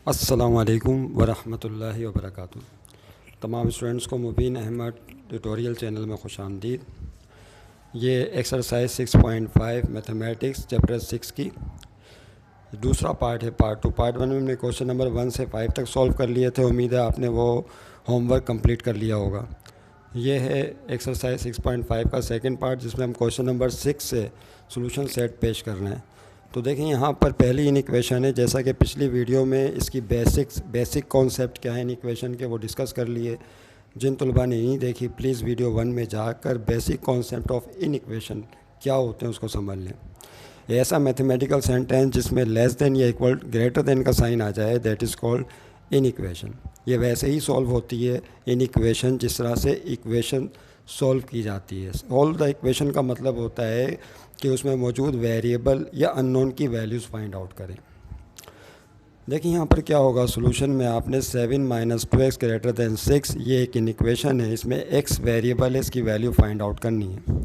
अस्सलाम वालेकुम वरहमतुल्लाहि वबरकातुहू। तमाम स्टूडेंट्स को मुबीन अहमद ट्यूटोरियल चैनल में खुशामदीद। ये एक्सरसाइज 6.5 मैथमेटिक्स चैप्टर 6 की दूसरा पार्ट है, पार्ट 2। पार्ट 1 में हमने क्वेश्चन नंबर 1 से 5 तक सॉल्व कर लिए थे। उम्मीद है आपने वो होमवर्क कंप्लीट कर लिया होगा। ये है एक्सरसाइज 6.5 का सेकंड पार्ट, जिसमें हम क्वेश्चन नंबर 6 से सॉल्यूशन सेट पेश कर रहे हैं। तो देखें, यहाँ पर पहली इन इक्वेशन है। जैसा कि पिछली वीडियो में इसकी बेसिक कॉन्सेप्ट क्या है इन इक्वेशन के, वो डिस्कस कर लिए। जिन तलबा ने नहीं देखी, प्लीज़ वीडियो 1 में जाकर basic concept of in equation क्या होते हैं उसको समझ लें। ऐसा मैथमेटिकल सेंटेंस जिसमें लेस देन या इक्वल ग्रेटर देन का साइन आ जाए, that is called in equation. ये वैसे ही सॉल्व होती है इन इक्वेशन जिस तरह से इक्वेशन सॉल्व की जाती है। सॉल्व द इक्वेशन का मतलब होता है कि उसमें मौजूद वेरिएबल या अननोन की वैल्यूज़ फाइंड आउट करें। देखिए यहाँ पर क्या होगा, सॉल्यूशन में आपने 7 - 2x ग्रेटर दैन 6, ये एक इन इक्वेशन है, इसमें x वेरिएबल है, इसकी वैल्यू फाइंड आउट करनी है।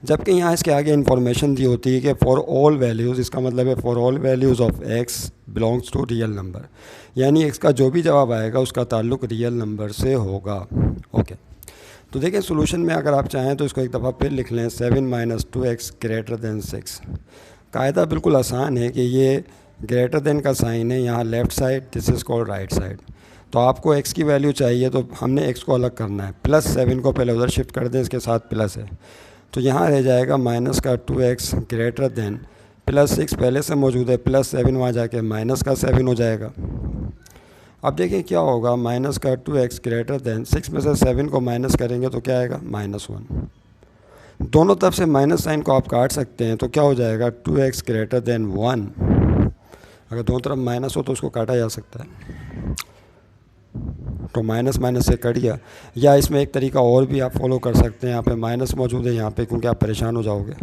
जबकि यहाँ इसके आगे इन्फॉर्मेशन दी होती है कि फॉर ऑल वैल्यूज़, इसका मतलब है for all values of x belongs to real number, यानी x का जो भी जवाब आएगा उसका ताल्लुक़ रियल नंबर से होगा। ओके, तो देखिए सॉल्यूशन में अगर आप चाहें तो इसको एक दफ़ा फिर लिख लें, 7 - 2x ग्रेटर दैन 6। कायदा बिल्कुल आसान है कि ये ग्रेटर देन का साइन है यहाँ left side, this is called right side. तो आपको x की वैल्यू चाहिए तो हमने x को अलग करना है। +7 को पहले उधर शिफ्ट कर दें, इसके साथ प्लस है, तो यहाँ रह जाएगा माइनस का 2x ग्रेटर देन +6 पहले से मौजूद है, +7 वहाँ जाके -7 हो जाएगा। अब देखिए क्या होगा, माइनस का 2x ग्रेटर देन 6 में से 7 को माइनस करेंगे तो क्या आएगा, -1। दोनों तरफ से माइनस साइन को आप काट सकते हैं, तो क्या हो जाएगा 2x ग्रेटर देन 1। अगर दोनों तरफ माइनस हो तो उसको काटा जा सकता है, तो माइनस माइनस से कट गया। या इसमें एक तरीका और भी आप फॉलो कर सकते हैं, यहाँ पे माइनस मौजूद है यहाँ पे, क्योंकि आप परेशान हो जाओगे।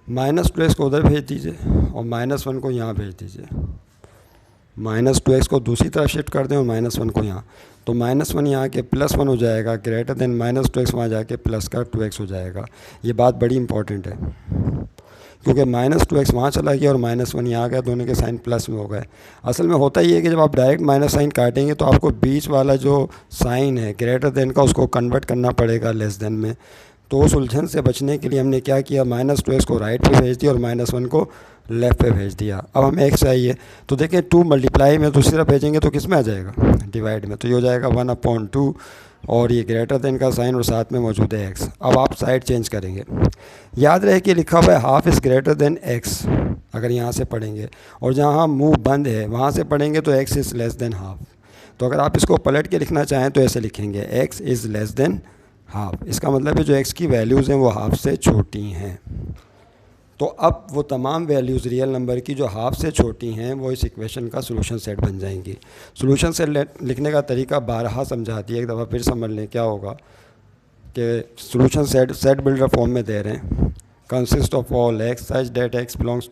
-2x को उधर भेज दीजिए और -1 को यहाँ भेज दीजिए। -2x को दूसरी तरफ शिफ्ट कर दें और -1 को यहाँ, तो -1 यहाँ के +1 हो जाएगा, ग्रेटर देन -2x वहाँ जाके प्लस का 2x हो जाएगा। ये बात बड़ी इंपॉर्टेंट है, क्योंकि -2x वहाँ चला गया और -1 यहाँ आ गया, दोनों के साइन प्लस में हो गए। असल में होता ही है कि जब आप डायरेक्ट माइनस साइन काटेंगे तो आपको बीच वाला जो साइन है ग्रेटर देन का, उसको कन्वर्ट करना पड़ेगा लेस देन में। तो उस उलझन से बचने के लिए हमने क्या किया, -2x को राइट पे भेज दिया और -1 को लेफ़्ट पे भेज दिया। अब हमें x चाहिए, तो देखें 2 मल्टीप्लाई में दूसरी तरफ भेजेंगे तो किस में आ जाएगा, डिवाइड में, तो ये हो जाएगा 1/2 और ये ग्रेटर देन का साइन और साथ में मौजूद है x। अब आप साइड चेंज करेंगे, याद रहे कि लिखा हुआ है half is greater than x, अगर यहाँ से पढ़ेंगे, और जहाँ मुँह बंद है वहाँ से पढ़ेंगे तो x is less than half. तो अगर आप इसको पलट के लिखना चाहें तो ऐसे लिखेंगे, x is less than half. इसका मतलब है जो x की वैल्यूज़ हैं वो हाफ से छोटी हैं। तो अब वो तमाम वैल्यूज़ रियल नंबर की जो हाफ से छोटी हैं वो इस इक्वेशन का सॉल्यूशन सेट बन जाएंगी। सॉल्यूशन सेट लिखने का तरीका बारहा समझाती है, एक दफ़ा फिर समझ लें। क्या होगा कि सॉल्यूशन सेट बिल्डर फॉर्म में दे रहे हैं, consist of all x such that x belongs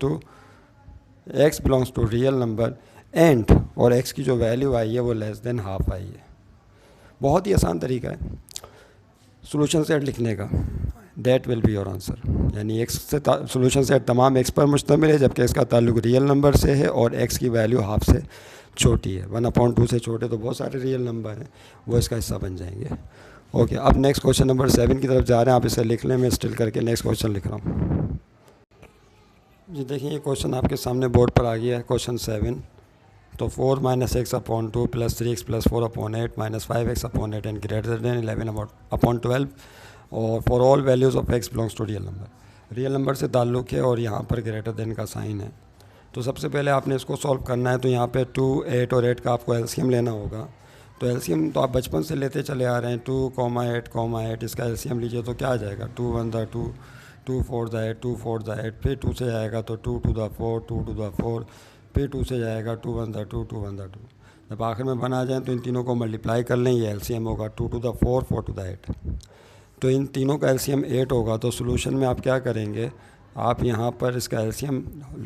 to real number and, और x की जो वैल्यू आई है वो लेस देन हाफ आई है। बहुत ही आसान तरीका है सॉल्यूशन सेट लिखने का। That will be your answer, यानी x से सॉल्यूशन सेट तमाम x पर मुश्तमिल है, जबकि इसका ताल्लुक रियल नंबर से है और x की वैल्यू हाफ से छोटी है। 1/2 से छोटे तो बहुत सारे रियल नंबर हैं, वो इसका हिस्सा बन जाएंगे। ओके, अब नेक्स्ट क्वेश्चन नंबर 7 की तरफ जा रहे हैं। आप इसे लिख लें, मैं स्टिल करके नेक्स्ट क्वेश्चन लिख रहा हूँ। जी देखिए, ये क्वेश्चन आपके सामने बोर्ड पर आ गया है, क्वेश्चन 7। तो 4 - x/2 + 3x + 4/8 - 5x/8 and greater than 11/12 और for all values of x belongs to real number. Real number से ताल्लुक़ है और यहाँ पर ग्रेटर देन का साइन है। तो सबसे पहले आपने इसको सॉल्व करना है। तो यहाँ पे 2, 8 और 8 का आपको एलसीएम लेना होगा। तो एलसीएम तो आप बचपन से लेते चले आ रहे हैं, 2, 8, इसका एलसीएम लीजिए तो क्या आ जाएगा, 2 1 2, 2 4 8, 2 4 8, फिर 2 से जाएगा तो 2 2 4, 2 2 4, फिर 2 से जाएगा 2 1 2, 2 1 2। जब आखिर में बन आ जाए तो इन तीनों को मल्टीप्लाई कर लें, ये एलसीएम होगा 2 4, 4 8। तो इन तीनों का एलसीएम 8 होगा। तो सॉल्यूशन में आप क्या करेंगे, आप यहाँ पर इसका एलसीएम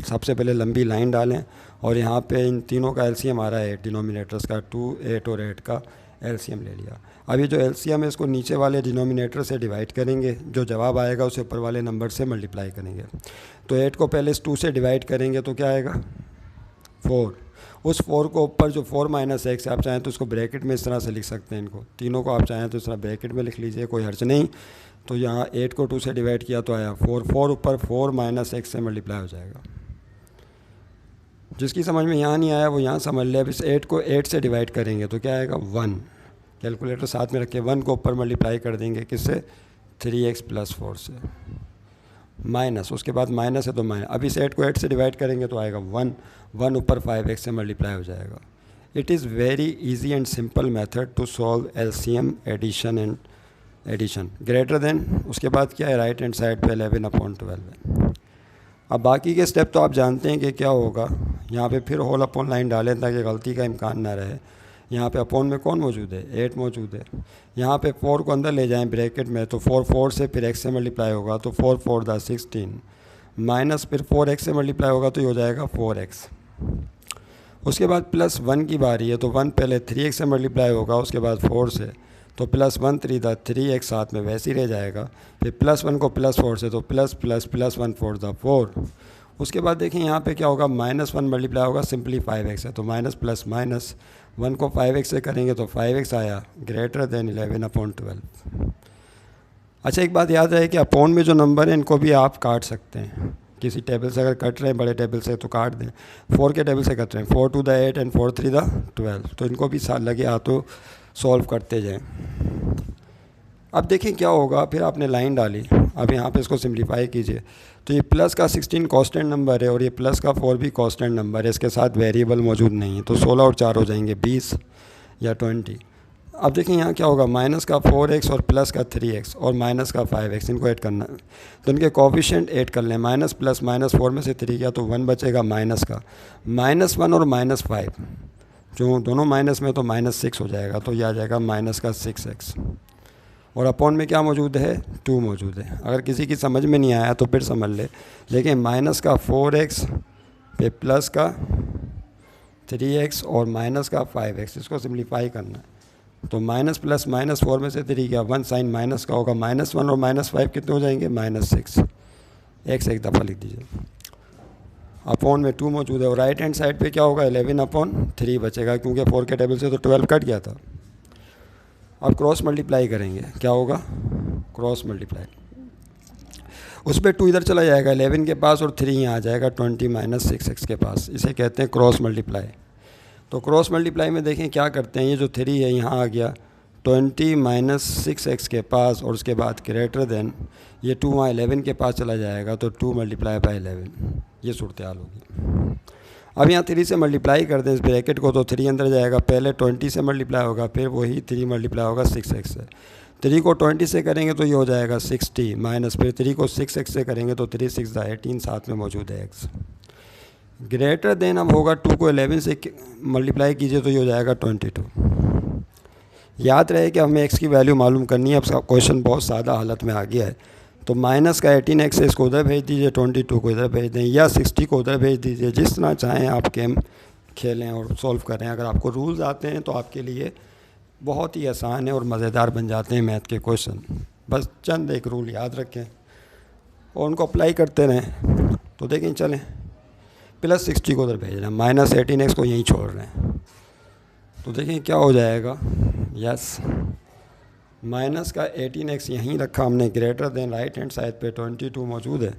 सबसे पहले लंबी लाइन डालें और यहाँ पे इन तीनों का एलसीएम आ रहा है 8 डिनोमिनेटर्स का, 2, 8 और 8 का एलसीएम ले लिया। अब ये जो एलसीएम है इसको नीचे वाले डिनोमिनेटर से डिवाइड करेंगे, जो जवाब आएगा उसे ऊपर वाले नंबर से मल्टीप्लाई करेंगे। तो 8 को पहले इस 2 से डिवाइड करेंगे तो क्या आएगा, 4। उस 4 को ऊपर जो 4 माइनस एक्स आप चाहें तो उसको ब्रैकेट में इस तरह से लिख सकते हैं, इनको तीनों को आप चाहें तो इस तरह ब्रैकेट में लिख लीजिए, कोई हर्ज नहीं। तो यहाँ 8 को 2 से डिवाइड किया तो आया 4, 4 ऊपर 4 माइनस एक्स से मल्टीप्लाई हो जाएगा। जिसकी समझ में यहाँ नहीं आया वो यहाँ समझ ले। अब इस 8 को 8 से डिवाइड करेंगे तो क्या आएगा 1, कैलकुलेटर साथ में रखे 1 को ऊपर मल्टीप्लाई कर देंगे किससे 3x + 4 से, माइनस उसके बाद माइनस है तो माइनस। अब इस 8 को 8 से डिवाइड करेंगे तो आएगा 1, 1 ऊपर 5x से मल्टीप्लाई हो जाएगा। It is very easy and simple method to solve LCM addition and addition. Greater than उसके बाद क्या है, राइट हैंड साइड पे 11/12 है। अब बाकी के स्टेप तो आप जानते हैं कि क्या होगा। यहाँ पे फिर होल अपॉन लाइन डालें ताकि गलती का इम्कान ना रहे। यहाँ पे अपॉन में कौन मौजूद है, 8 मौजूद है। यहाँ पे 4 को अंदर ले जाएं ब्रैकेट में तो 4 4 से फिर x से मल्टीप्लाई होगा तो 4 4 दा 16 माइनस फिर 4x से मल्टीप्लाई होगा तो ये हो जाएगा 4x। उसके बाद +1 की बारी है तो 1 पहले 3x से मल्टीप्लाई होगा, उसके बाद 4 से तो +1 3 दा 3x साथ में वैसे ही रह जाएगा। फिर +1 को +4 से तो +++1 4 दा 4। उसके बाद देखें यहाँ पे क्या होगा, -1 मल्टीप्लाई होगा, सिंपली 5x है तो माइनस प्लस माइनस 1 को 5x से करेंगे तो 5x आया, ग्रेटर देन 11/12। अच्छा एक बात याद रहे कि अपॉन में जो नंबर है इनको भी आप काट सकते हैं। किसी टेबल से अगर कट रहे हैं बड़े टेबल से तो काट दें। 4 के टेबल से कट रहे हैं 4 2 दा 8 एंड 4 3 दा 12, तो इनको भी साथ लगे हाथों सॉल्व करते जाएं। अब देखें क्या होगा, फिर आपने लाइन डाली, अब यहाँ पे इसको सिंप्लीफाई कीजिए तो ये प्लस का 16 कांस्टेंट नंबर है और ये प्लस का 4 भी कांस्टेंट नंबर है, इसके साथ वेरिएबल मौजूद नहीं है तो 16 और 4 हो जाएंगे 20 या 20। अब देखें यहाँ क्या होगा, माइनस का 4x और प्लस का 3x और माइनस का 5x, इनको ऐड करना है तो इनके कोफिशिएंट ऐड कर लें। माइनस प्लस -4 में से 3 गया तो 1 बचेगा माइनस का, -1 और -5 जो दोनों माइनस में तो -6 हो जाएगा तो यह आ जाएगा माइनस का 6x। और अपॉन में क्या मौजूद है, 2 मौजूद है। अगर किसी की समझ में नहीं आया तो फिर समझ ले। देखिए माइनस का 4x पे प्लस का 3x और माइनस का 5x, इसको सिंप्लीफाई करना है तो माइनस प्लस -4 में से 3 गया 1, साइन माइनस का होगा -1 और -5 कितने हो जाएंगे -6। x एक दफ़ा लिख दीजिए। अपॉन में 2 मौजूद है और राइट हैंड साइड पे क्या होगा, 11/3 बचेगा क्योंकि 4 के टेबल से तो 12 कट गया था। अब क्रॉस मल्टीप्लाई करेंगे, क्या होगा, क्रॉस मल्टीप्लाई, उस पर 2 इधर चला जाएगा 11 के पास और 3 यहाँ आ जाएगा 20 - 6x के पास, इसे कहते हैं क्रॉस मल्टीप्लाई। तो क्रॉस मल्टीप्लाई में देखें क्या करते हैं, ये जो 3 है यहाँ आ गया 20 - 6x के पास और उसके बाद ग्रेटर देन ये 2 वहाँ 11 के पास चला जाएगा तो 2 × 11, ये सूरत हाल होगी। अब यहाँ 3 से मल्टीप्लाई कर दें इस ब्रैकेट को तो 3 अंदर जाएगा, पहले 20 से मल्टीप्लाई होगा फिर वही 3 मल्टीप्लाई होगा 6x से। 3 को 20 से करेंगे तो ये हो जाएगा 60 माइनस फिर 3 को 6x से करेंगे तो 3 6 दा 18 साथ में मौजूद है x। ग्रेटर देन अब होगा 2 को 11 से मल्टीप्लाई कीजिए तो ये हो जाएगा 22। याद रहे कि हमें x की वैल्यू मालूम करनी है। अब क्वेश्चन बहुत सादा हालत में आ गया है तो माइनस का 18x से इसको उधर भेज दीजिए, 22 को इधर भेज दें या 60 को उधर भेज दीजिए, जिस तरह चाहें आप गेम खेलें और सॉल्व करें। अगर आपको रूल्स आते हैं तो आपके लिए बहुत ही आसान है और मज़ेदार बन जाते हैं मैथ के क्वेश्चन। बस चंद एक रूल याद रखें और उनको अप्लाई करते रहें। तो देखें चलें, +60 को उधर भेज रहे हैं, -18x को यहीं छोड़ रहे हैं तो देखें क्या हो जाएगा, यस माइनस का 18x यहीं रखा हमने, greater than right hand side पे 22 मौजूद है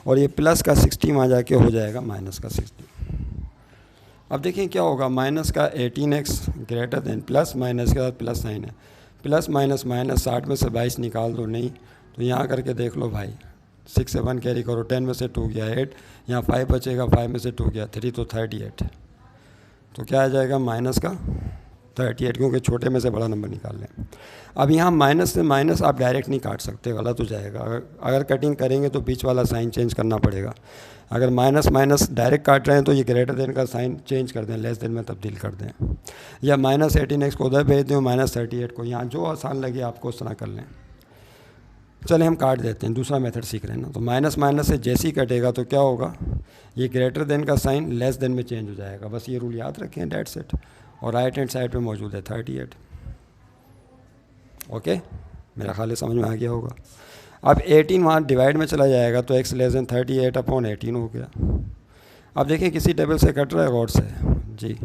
और ये प्लस का 60 वहाँ जाके हो जाएगा माइनस का 60। अब देखिए क्या होगा, माइनस का 18x greater than plus minus के साथ प्लस साइन है, प्लस माइनस माइनस 60 में से 22 निकाल दो, नहीं तो यहाँ करके देख लो भाई, 6 से 1 कैरी करो, 10 में से 2 गया 8, यहाँ 5 बचेगा, 5 में से 2 गया 3 तो 38। तो क्या आ जाएगा माइनस का 38 क्योंकि छोटे में से बड़ा नंबर निकाल लें। अब यहाँ माइनस से माइनस आप डायरेक्ट नहीं काट सकते, गलत हो जाएगा। अगर कटिंग करेंगे तो बीच वाला साइन चेंज करना पड़ेगा। अगर माइनस माइनस डायरेक्ट काट रहे हैं तो ये ग्रेटर देन का साइन चेंज कर दें, लेस देन में तब्दील कर दें, या -18x को उधर भेज दें, -38 को यहाँ, जो आसान लगे आपको उस तरह कर लें। चले हम काट देते हैं, दूसरा मेथड सीख रहे हैं ना। तो माइनस माइनस से जैसे ही कटेगा तो क्या होगा, ये ग्रेटर देन का साइन लेस देन में चेंज हो जाएगा। बस ये रूल याद रखें, डेट्स इट। और राइट हैंड साइड पे मौजूद है 38। ओके, मेरा ख्याल समझ में आ गया होगा। अब 18 वहाँ डिवाइड में चला जाएगा तो x <38/18 हो गया। अब देखिए किसी टेबल से कट रहा है गौर से, जी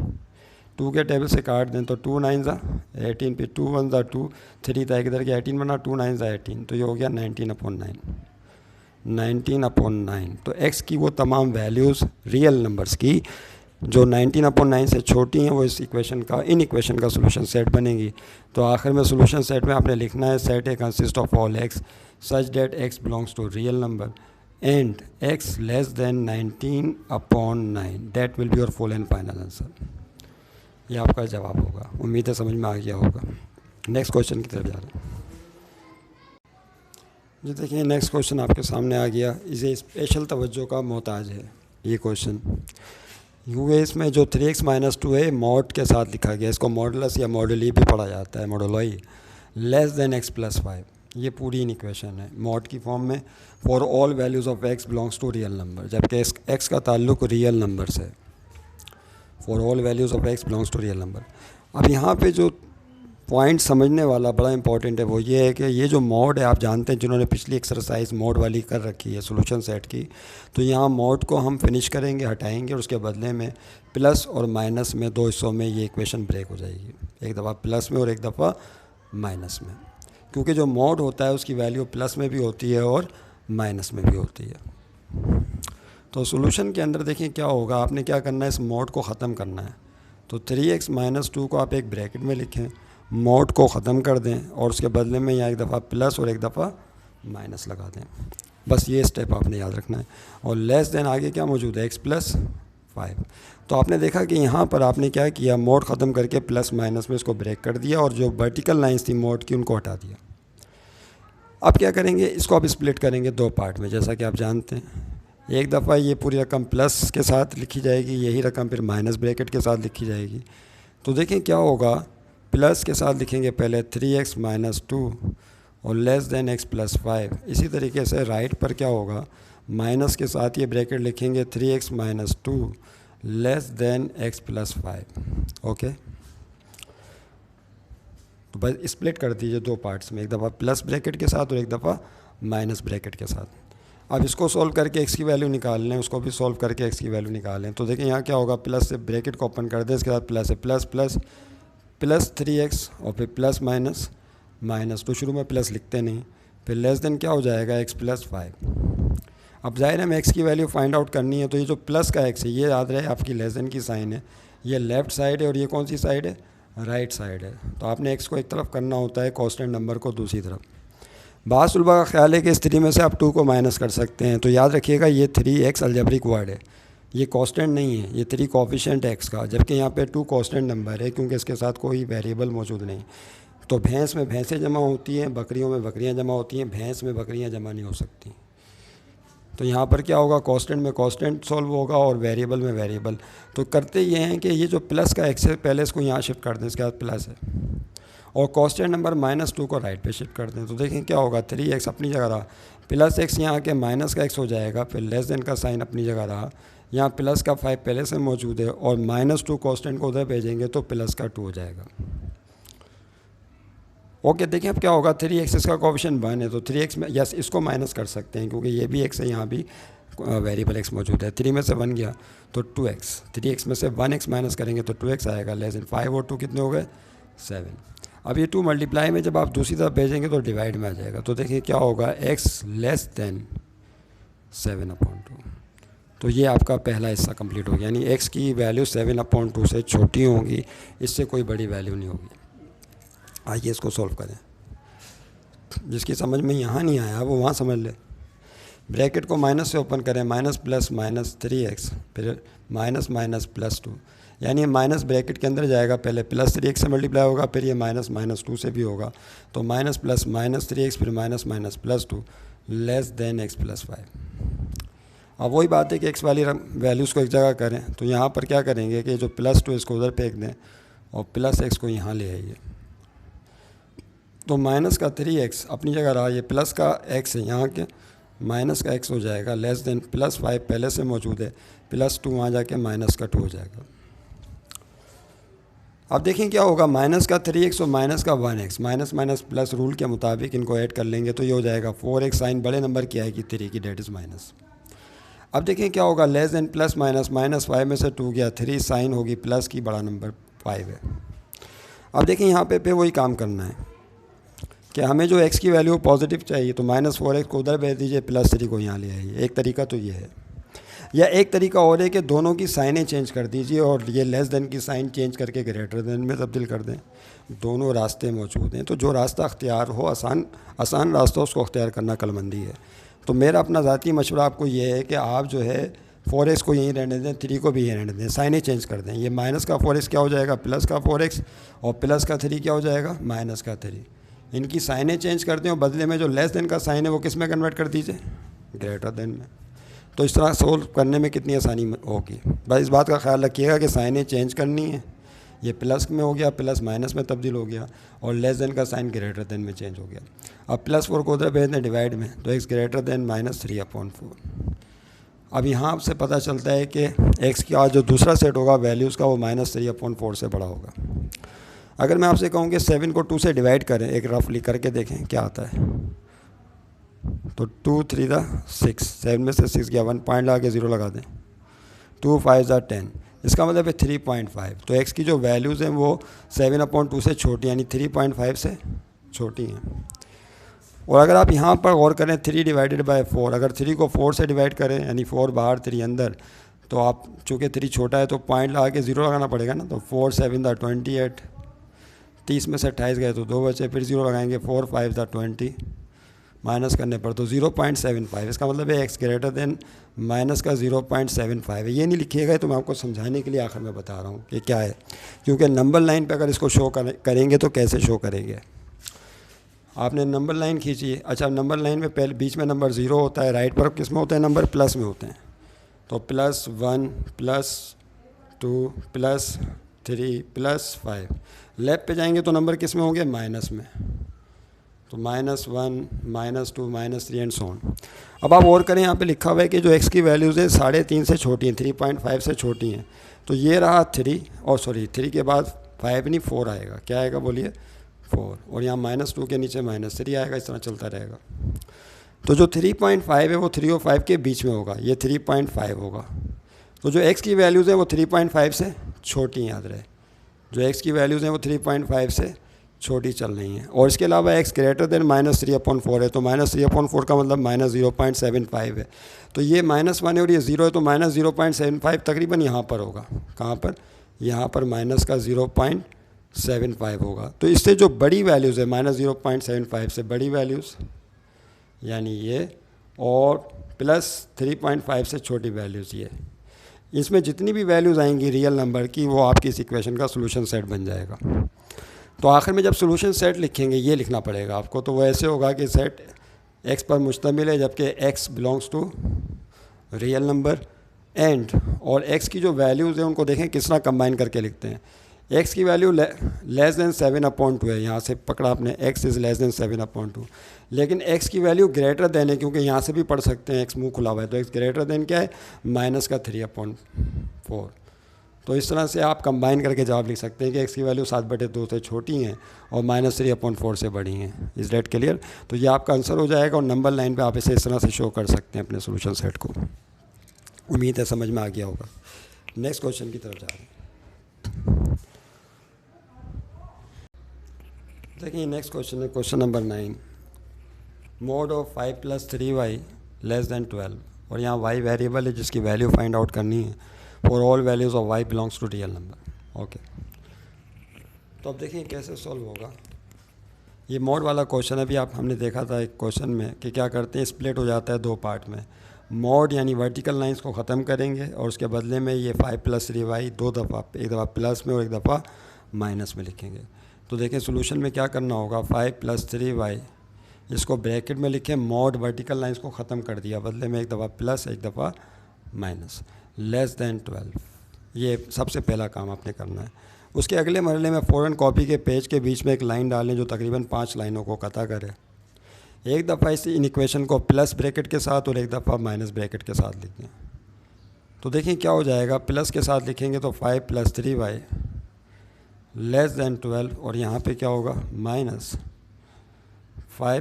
2 के टेबल से काट दें तो 2 9 ज़ा 18, फिर 2 1 ज़ा 2, 3 था इधर के 18 बना, 2 9 ज़ा 18, तो ये हो गया 19/9, 19/9। तो x की वो तमाम वैल्यूज़ रियल नंबर्स की जो 19/9 से छोटी हैं वो इस इक्वेशन का, इन इक्वेशन का सोल्यूशन सेट बनेगी। तो आखिर में सोल्यूशन सेट में आपने लिखना है set a consist of all x such that x belongs to real number and x less than 19/9, that will be your full and final answer. ये आपका जवाब होगा। उम्मीद है समझ में आ गया होगा। नेक्स्ट क्वेश्चन की तरफ जा रहे हैं जी। देखिए नेक्स्ट क्वेश्चन आपके सामने आ गया। इसे स्पेशल तवज्जो का मोहताज है ये क्वेश्चन, क्योंकि इसमें जो 3x - 2 है मॉड के साथ लिखा गया। इसको मॉडुलस या मॉडुली भी पढ़ा जाता है, मॉडुलाई लेस देन x + 5। ये पूरी इन इक्वेशन है मॉड की फॉर्म में। For all values of x belongs to real number, जबकि x का ताल्लुक रियल नंबर से। For all values of x belongs to real number. अब यहाँ पे जो पॉइंट समझने वाला बड़ा इंपॉर्टेंट है वो ये है कि ये जो मॉड है, आप जानते हैं जिन्होंने पिछली एक्सरसाइज मॉड वाली कर रखी है सोल्यूशन सेट की, तो यहाँ मॉड को हम फिनिश करेंगे, हटाएंगे और उसके बदले में प्लस और माइनस में 2 हिस्सों में ये इक्वेशन ब्रेक हो जाएगी, एक दफ़ा प्लस में और एक दफ़ा माइनस में। क्योंकि जो मॉड होता है उसकी वैल्यू प्लस में भी होती है और माइनस में भी होती है। तो सोल्यूशन के अंदर देखिए क्या होगा, आपने क्या करना है, इस मॉड को ख़त्म करना है। तो 3x - 2 को आप एक ब्रैकेट में लिखें, मॉड को ख़त्म कर दें और उसके बदले में यहाँ एक दफ़ा प्लस और एक दफ़ा माइनस लगा दें। बस ये स्टेप आपने याद रखना है। और लेस देन आगे क्या मौजूद है, x + 5। तो आपने देखा कि यहाँ पर आपने क्या किया, मॉड ख़त्म करके प्लस माइनस में इसको ब्रेक कर दिया और जो वर्टिकल लाइन्स थी मॉड की उनको हटा दिया। अब क्या करेंगे, इसको आप स्प्लिट करेंगे 2 पार्ट में। जैसा कि आप जानते हैं एक दफ़ा ये पूरी रकम प्लस के साथ लिखी जाएगी, यही रकम फिर माइनस ब्रैकेट के साथ लिखी जाएगी। तो देखें क्या होगा, प्लस के साथ लिखेंगे पहले 3x - 2 और लेस देन x + 5। इसी तरीके से राइट पर क्या होगा, माइनस के साथ ये ब्रैकेट लिखेंगे 3x - 2 less than x + 5। Okay, तो बस स्प्लिट कर दीजिए 2 पार्ट्स में, एक दफ़ा प्लस ब्रैकेट के साथ और एक दफ़ा माइनस ब्रैकेट के साथ। अब इसको सॉल्व करके x की वैल्यू निकाल लें, उसको भी सॉल्व करके x की वैल्यू निकालें। तो देखिए यहाँ क्या होगा, प्लस से ब्रैकेट को ओपन कर दें, इसके बाद प्लस है प्लस प्लस प्लस 3x और फिर प्लस माइनस माइनस, तो शुरू में प्लस लिखते नहीं, फिर लेस देन क्या हो जाएगा x + 5। अब जाहिर है हमें x की वैल्यू फाइंड आउट करनी है, तो ये जो प्लस का x है ये याद रहे आपकी लेस देन की साइन है, ये लेफ़्ट साइड है और ये कौन सी साइड है, राइट साइड है। तो आपने x को एक तरफ करना होता है, कांस्टेंट नंबर को दूसरी तरफ। बाज़ तलबा का ख्याल है कि इस 3 में से आप 2 को माइनस कर सकते हैं। तो याद रखिएगा ये 3x अलजेब्रिक वर्ड है, ये कांस्टेंट नहीं है, ये 3 कोफिशिएंट x का, जबकि यहाँ पे 2 कांस्टेंट नंबर है क्योंकि इसके साथ कोई वेरिएबल मौजूद नहीं। तो भैंस में भैंसें जमा होती हैं, बकरियों में बकरियाँ जमा होती हैं, भैंस में बकरियाँ जमा नहीं हो सकती। तो यहाँ पर क्या होगा, कांस्टेंट में कांस्टेंट सॉल्व होगा और वेरिएबल में वेरिएबल। तो करते ये हैं कि ये जो प्लस का x है पहले इसको यहाँ शिफ्ट कर दें, इसके बाद प्लस है, और कांस्टेंट नंबर -2 को राइट पे शिफ्ट कर दें। तो देखें क्या होगा, 3x अपनी जगह रहा, प्लस x यहाँ के माइनस का x हो जाएगा, फिर लेस देन का साइन अपनी जगह रहा, यहाँ प्लस का 5 पहले से मौजूद है और -2 कांस्टेंट को उधर भेजेंगे तो प्लस का 2 हो जाएगा। ओके, देखें अब क्या होगा, 3x इसका कोफिशिएंट 1 है, तो 3x में यस इसको माइनस कर सकते हैं क्योंकि ये भी x है, यहाँ भी वेरिएबल x मौजूद है। 3 में से 1 गया तो 2x, 3x में से 1x माइनस करेंगे तो 2x आएगा, लेस देन 5 और 2 कितने हो गए, 7। अब ये 2 मल्टीप्लाई में जब आप दूसरी तरफ भेजेंगे तो डिवाइड में आ जाएगा। तो देखिए क्या होगा, x लेस देन 7/2। तो ये आपका पहला हिस्सा कंप्लीट हो गया, यानी x की वैल्यू 7/2 से छोटी होगी, इससे कोई बड़ी वैल्यू नहीं होगी। आइए इसको सॉल्व करें। जिसकी समझ में यहाँ नहीं आया वो वहाँ समझ ले। ब्रैकेट को माइनस से ओपन करें, माइनस प्लस माइनस 3x, फिर माइनस माइनस +2, यानी माइनस ब्रैकेट के अंदर जाएगा, पहले प्लस 3x से मल्टीप्लाई होगा, फिर ये माइनस -2 से भी होगा। तो माइनस प्लस माइनस 3x फिर minus minus +2 less than x + 5। अब वही बात है कि x वाली वैल्यूज़ को एक जगह करें, तो यहाँ पर क्या करेंगे कि जो +2 इसको उधर फेंक दें और प्लस x को यहाँ ले आइए। तो माइनस का 3x अपनी जगह रहा, ये प्लस का x है, यहाँ के माइनस का x हो जाएगा, लेस देन +5 पहले से मौजूद है, +2 वहाँ जाके माइनस का 2 हो जाएगा। अब देखें क्या होगा, माइनस का 3x और माइनस का 1x, minus minus plus rule के मुताबिक इनको ऐड कर लेंगे तो ये हो जाएगा 4x, साइन बड़े नंबर की आएगी 3 की, डेट इज़ माइनस। अब देखें क्या होगा, less than plus minus, minus 5 में से 2 गया 3, साइन होगी प्लस की, बड़ा नंबर 5 है। अब देखें यहाँ पे वही काम करना है कि हमें जो x की वैल्यू पॉजिटिव चाहिए तो -4x को उधर भेज दीजिए, +3 को यहाँ ले आइए। एक तरीका तो ये है, या एक तरीका और है कि दोनों की साइनें चेंज कर दीजिए और ये लेस देन की साइन चेंज करके ग्रेटर देन में तब्दील कर दें। दोनों रास्ते मौजूद हैं, तो जो रास्ता अख्तियार हो, आसान रास्ता उसको अख्तियार करना कलमंदी है। तो मेरा अपना ज़ाती मशवरा आपको ये है कि आप जो है 4x को यहीं रहने दें, 3 को भी यहीं रहने दें, साइनें चेंज कर दें। ये माइनस का 4x क्या हो जाएगा, प्लस का 4x, और प्लस का 3 क्या हो जाएगा, माइनस का 3। इनकी साइनें चेंज करते हैं और बदले में जो लेस देन का साइन है वो किस में कन्वर्ट कर दीजिए, ग्रेटर देन में। तो इस तरह सोल्व करने में कितनी आसानी होगी। बस इस बात का ख्याल रखिएगा कि साइनें चेंज करनी है। ये प्लस में हो गया, प्लस माइनस में तब्दील हो गया, और लेस देन का साइन ग्रेटर देन में चेंज हो गया। अब +4 को उधर भेज दें डिवाइड में, तो x ग्रेटर देन -3/4। अब यहाँ आपसे पता चलता है कि x का जो दूसरा सेट होगा वैल्यूज़ का वो -3/4 से बड़ा होगा। अगर मैं आपसे कहूँ कि 7 को 2 से डिवाइड करें, एक रफली करके देखें क्या आता है, तो 2 3 6, 7 में से 6 गया, 1 पॉइंट लगा के 0 लगा दें, 2 5 10, इसका मतलब है 3.5। तो x की जो वैल्यूज़ हैं वो 7/2 से छोटी, यानी 3.5 से छोटी हैं। और अगर आप यहाँ पर गौर करें 3 डिवाइडेड बाय 4, अगर 3 को 4 से डिवाइड करें, यानी 4 बाहर 3 अंदर, तो आप चूँकि 3 छोटा है तो पॉइंट लगा के 0 लगाना पड़ेगा ना। तो 4 7 28, 30 में से 28 गए तो 2 बचे, फिर 0 लगाएंगे, 4 5 20, माइनस करने पर तो 0.75। इसका मतलब है x ग्रेटर देन माइनस का 0.75 है। ये नहीं लिखिएगा, तो मैं आपको समझाने के लिए आखिर में बता रहा हूँ कि क्या है, क्योंकि नंबर लाइन पे अगर इसको शो करेंगे तो कैसे शो करेंगे। आपने नंबर लाइन खींची, अच्छा नंबर लाइन में पहले बीच में नंबर 0 होता है, राइट पर किस में होते हैं नंबर, प्लस में होते हैं। तो +1 +2 +3 +5, लेफ्ट पे जाएंगे तो नंबर किस में होंगे, माइनस में। तो -1 -2 -3 एंड सो ऑन। अब आप और करें, यहाँ पे लिखा हुआ है कि जो x की वैल्यूज़ हैं 3.5 से छोटी हैं, 3.5 से छोटी हैं। तो ये रहा 3, और सॉरी 3 के बाद 5 नहीं 4 आएगा, क्या आएगा बोलिए, 4, और यहाँ -2 के नीचे -3 आएगा, इस तरह चलता रहेगा। तो जो 3.5 है वो 3 और 5 के बीच में होगा, ये 3.5 होगा। तो जो x की वैल्यूज़ हैं वो 3.5 से छोटी हैं, याद रहे, जो x की वैल्यूज़ हैं वो 3.5 से छोटी चल रही हैं। और इसके अलावा x ग्रेटर देन -3/4 है, तो -3/4 का मतलब -0.75 है। तो ये -1 है और ये 0 है, तो -0.75 तकरीबन यहाँ पर होगा, कहाँ पर, यहाँ पर माइनस का 0.75 होगा। तो इससे जो बड़ी वैल्यूज़ है -0.75 से बड़ी वैल्यूज़, यानी ये, और +3.5 से छोटी वैल्यूज़ ये, इसमें जितनी भी वैल्यूज़ आएंगी रियल नंबर की, वो आपकी इस इक्वेशन का सोल्यूशन सेट बन जाएगा। तो आखिर में जब सोल्यूशन सेट लिखेंगे ये लिखना पड़ेगा आपको, तो वो ऐसे होगा कि सेट x पर मुश्तमिल है, जबकि x belongs to real number and, और x की जो वैल्यूज़ हैं उनको देखें किस तरह कंबाइन करके लिखते हैं। x की वैल्यू लेस देन 7/2 है, यहाँ से पकड़ा आपने, x इज़ लेस देन 7/2, लेकिन x की वैल्यू ग्रेटर देन है, क्योंकि यहाँ से भी पढ़ सकते हैं, x मुँह खुला हुआ है, तो x ग्रेटर देन क्या है, -3/4। तो इस तरह से आप कंबाइन करके जवाब लिख सकते हैं कि x की वैल्यू 7/2 से छोटी हैं और -3/4 से बड़ी हैं। Is that clear? तो ये आपका आंसर हो जाएगा, और नंबर लाइन पे आप इसे इस तरह से शो कर सकते हैं अपने सोल्यूशन सेट को। उम्मीद है समझ में आ गया होगा। नेक्स्ट क्वेश्चन की तरफ जा रहे हैं। देखिए नेक्स्ट क्वेश्चन है question number 9। Mode of 5 + 3y less than 12, और यहाँ y वेरिएबल है जिसकी वैल्यू फाइंड आउट करनी है for all values of y belongs to real number. Okay, तो अब देखिए कैसे सॉल्व होगा। ये मोड वाला क्वेश्चन अभी हमने देखा था एक क्वेश्चन में कि क्या करते हैं, स्प्लिट हो जाता है 2 पार्ट में। मोड यानी वर्टिकल लाइंस को ख़त्म करेंगे और उसके बदले में ये 5 + 3y 2 दफ़ा, एक दफ़ा प्लस में और एक दफ़ा माइनस में लिखेंगे। तो देखें सोल्यूशन में क्या करना होगा, 5 + 3y, इसको ब्रैकेट में लिखें, मोड वर्टिकल लाइंस को ख़त्म कर दिया, बदले में एक दफ़ा प्लस एक दफ़ा माइनस, लेस देन 12। ये सबसे पहला काम आपने करना है। उसके अगले मरहले में फ़ौरन कॉपी के पेज के बीच में एक लाइन डालें जो तकरीबन 5 लाइनों को कता करे। एक दफ़ा इस इन इक्वेशन को प्लस ब्रैकेट के साथ और एक दफ़ा माइनस ब्रैकेट के साथ लिखें। तो देखें क्या हो जाएगा, प्लस के साथ लिखेंगे तो 5 + 3y लेस देन 12, और यहाँ पे क्या होगा, -5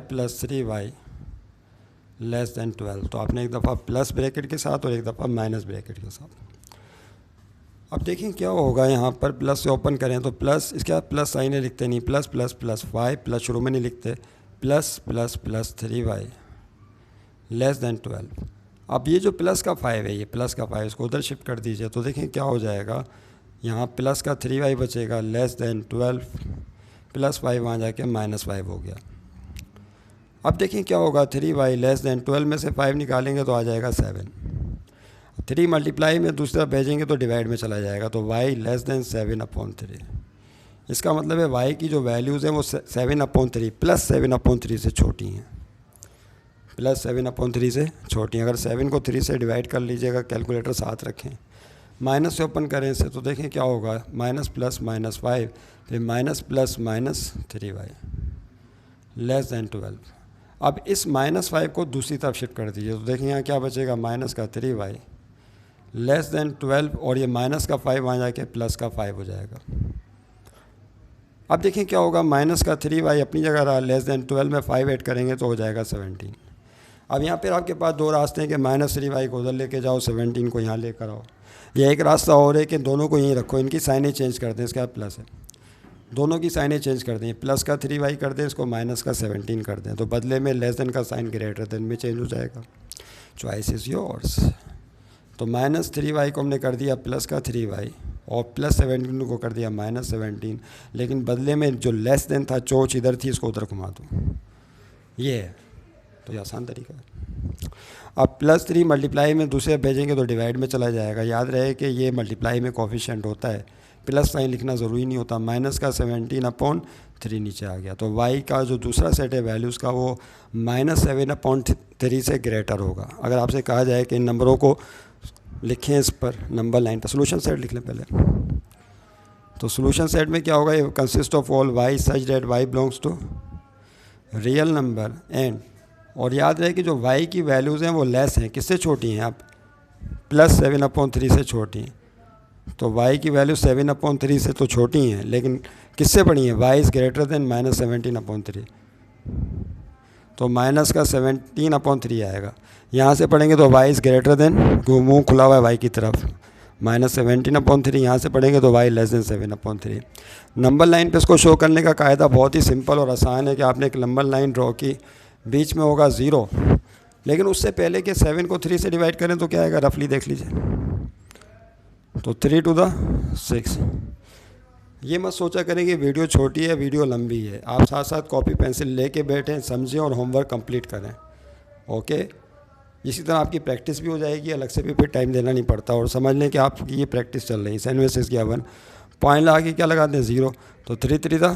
+ 3y लेस देन 12। तो आपने एक दफ़ा प्लस ब्रैकेट के साथ और एक दफ़ा माइनस ब्रैकेट के साथ। अब देखिए क्या होगा, यहाँ पर प्लस से ओपन करें तो प्लस, इसके बाद प्लस साइन लिखते नहीं, प्लस प्लस प्लस 5 प्लस शुरू में नहीं लिखते, plus plus plus 3y less than 12। अब ये जो प्लस का 5 है, ये प्लस का 5 इसको उधर शिफ्ट कर दीजिए तो देखें क्या हो जाएगा, यहाँ प्लस का 3y बचेगा लेस देन 12, प्लस 5 वहाँ जाके -5 हो गया। अब देखिए क्या होगा, 3y लेस देन 12 में से 5 निकालेंगे तो आ जाएगा 7। 3 मल्टीप्लाई में दूसरा भेजेंगे तो डिवाइड में चला जाएगा, तो y लेस देन 7/3। इसका मतलब है y की जो वैल्यूज़ हैं वो 7/3 प्लस 7/3 से छोटी हैं, प्लस 7/3 से छोटी हैं। अगर 7 को 3 से डिवाइड कर लीजिएगा, कैलकुलेटर साथ रखें, माइनस से ओपन करें इससे तो देखें क्या होगा, माइनस प्लस -5 फिर minus plus -3y less than 12। अब इस -5 को दूसरी तरफ शिफ्ट कर दीजिए तो देखें यहाँ क्या बचेगा, माइनस का 3y लेस देन 12 और ये माइनस का 5 वहाँ जाके प्लस का 5 हो जाएगा। अब देखें क्या होगा, माइनस का 3y अपनी जगह रहा, लेस देन 12 में 5 ऐड करेंगे तो हो जाएगा 17। अब यहाँ पर आपके पास दो रास्ते हैं कि -3y को उधर लेके जाओ, 17 को यहाँ लेकर आओ, या एक रास्ता और है कि दोनों को यहीं रखो, इनकी साइनें चेंज कर दें, इसके बाद प्लस है, दोनों की साइनें चेंज कर दें, प्लस का 3y कर दें, इसको माइनस का 17 कर दें, तो बदले में लेस देन का साइन ग्रेटर देन में चेंज हो जाएगा। Choice is yours. तो -3y को हमने कर दिया प्लस का 3y और प्लस 17 को कर दिया -17, लेकिन बदले में जो लेस देन था, चोंच इधर थी, इसको उधर घुमा दो, ये है। तो ये आसान तरीका है। अब +3 मल्टीप्लाई में दूसरे भेजेंगे तो डिवाइड में चला जाएगा। याद रहे कि ये मल्टीप्लाई में कोफिशिएंट होता है, प्लस साइन लिखना ज़रूरी नहीं होता। माइनस का 17/3 नीचे आ गया, तो y का जो दूसरा सेट है वैल्यूज़ का वो -7/3 से ग्रेटर होगा। अगर आपसे कहा जाए कि इन नंबरों को लिखें इस पर नंबर लाइन पर, सोल्यूशन सेट लिख लें पहले। तो सोल्यूशन सेट में क्या होगा, ये consist of all y such that y belongs to real number and, और याद रहे कि जो y की वैल्यूज़ हैं वो लेस हैं, किससे छोटी हैं, आप +7/3 से छोटी हैं। तो y की वैल्यू 7/3 से तो छोटी हैं, लेकिन किससे बड़ी हैं, y इज़ ग्रेटर देन -17/3, तो माइनस का 17/3 आएगा। यहाँ से पढ़ेंगे तो y इज़ ग्रेटर देन, मुँह खुला हुआ है y की तरफ, -17/3, यहाँ से पढ़ेंगे तो y less than 7/3। Number line पे इसको शो करने का कायदा बहुत ही सिंपल और आसान है कि आपने एक नंबर लाइन ड्रॉ की, बीच में होगा 0, लेकिन उससे पहले कि 7 को 3 से डिवाइड करें तो क्या आएगा, रफली देख लीजिए, तो 3 टू द 6। ये मत सोचा करें कि वीडियो छोटी है, वीडियो लंबी है, आप साथ साथ कॉपी पेंसिल लेके बैठें, समझें और होमवर्क कंप्लीट करें। ओके, इसी तरह आपकी प्रैक्टिस भी हो जाएगी, अलग से भी फिर टाइम देना नहीं पड़ता, और समझ लें कि आपकी ये प्रैक्टिस चल रही है। साइन वर्सेस किया 1 पॉइंट लगा के क्या लगाते हैं 0, तो 3 3 था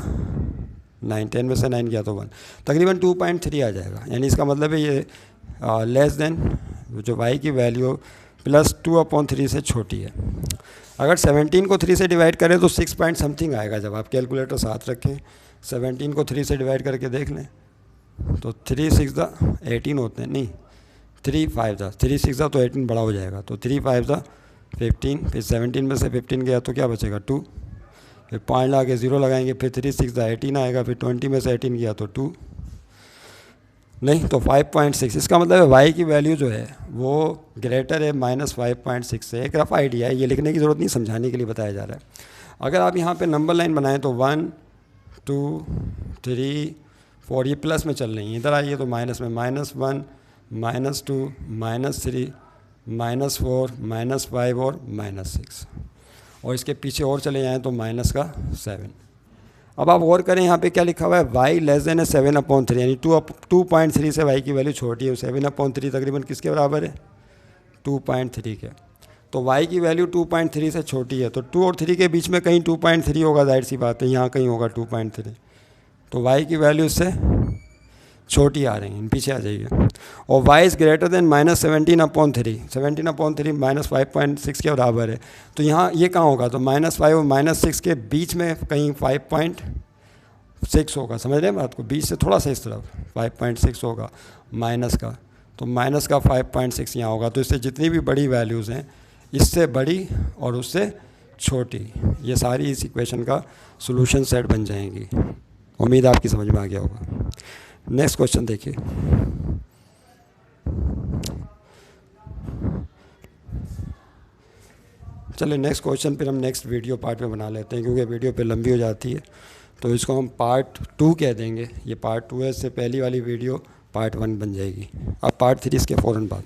9, 10 में से 9 किया तो 1, तकरीबन 2.3 आ जाएगा। यानी इसका मतलब है ये लेस देन जो y की वैल्यू +2/3 से छोटी है। अगर 17 को 3 से डिवाइड करें तो 6 पॉइंट समथिंग आएगा। जब आप कैलकुलेटर साथ रखें, 17 को 3 से डिवाइड करके देख लें, तो 3 6 दा 18 होते हैं, नहीं 3 5 दा 3 6 दा तो 18 बड़ा हो जाएगा, तो 3 5 दा 15, फिर 17 में से 15 गया तो क्या बचेगा 2, फिर पॉइंट लगा के 0 लगाएंगे, फिर 3 6 दा 18 आएगा, फिर 20 में से 18 गया तो 2, नहीं तो 5.6। इसका मतलब है y की वैल्यू जो है वो ग्रेटर है -5.6 से। एक रफ आइडिया है, ये लिखने की ज़रूरत नहीं, समझाने के लिए बताया जा रहा है। अगर आप यहाँ पे नंबर लाइन बनाएं तो 1 2 3 4 ये प्लस में चल रही हैं, इधर आइए तो माइनस में, -1 -2 -3 -4 -5 और -6, और इसके पीछे और चले जाएँ तो -7। अब आप गौर करें यहाँ पे क्या लिखा हुआ है, y लेस देन है 7/3, यानी 2.3 से y की वैल्यू छोटी है। 7/3 तकरीबन किसके बराबर है, 2.3 के। तो y की वैल्यू 2.3 से छोटी है, तो 2 और 3 के बीच में कहीं 2.3 होगा, जाहिर सी बात है, यहाँ कहीं होगा 2.3, तो y की वैल्यू इससे छोटी आ रही है, पीछे आ जाइए। और y इज़ ग्रेटर देन -17/3, 17/3 -5.6 के बराबर है, तो यहाँ ये कहाँ होगा, तो -5 और -6 के बीच में कहीं 5.6 होगा। समझ रहे हैं बात को, बीच से थोड़ा सा इस तरफ 5.6 होगा माइनस का, तो माइनस का 5.6 यहाँ होगा। तो इससे जितनी भी बड़ी वैल्यूज़ हैं, इससे बड़ी और उससे छोटी, ये सारी इस इक्वेशन का सोल्यूशन सेट बन जाएंगी। उम्मीद आपकी समझ में आ गया होगा। नेक्स्ट क्वेश्चन देखिए। चलिए नेक्स्ट क्वेश्चन फिर हम नेक्स्ट वीडियो पार्ट में बना लेते हैं, क्योंकि वीडियो पे लंबी हो जाती है, तो इसको हम पार्ट 2 कह देंगे। ये पार्ट 2 है, इससे पहली वाली वीडियो पार्ट 1 बन जाएगी। अब पार्ट 3 इसके फ़ौरन बाद।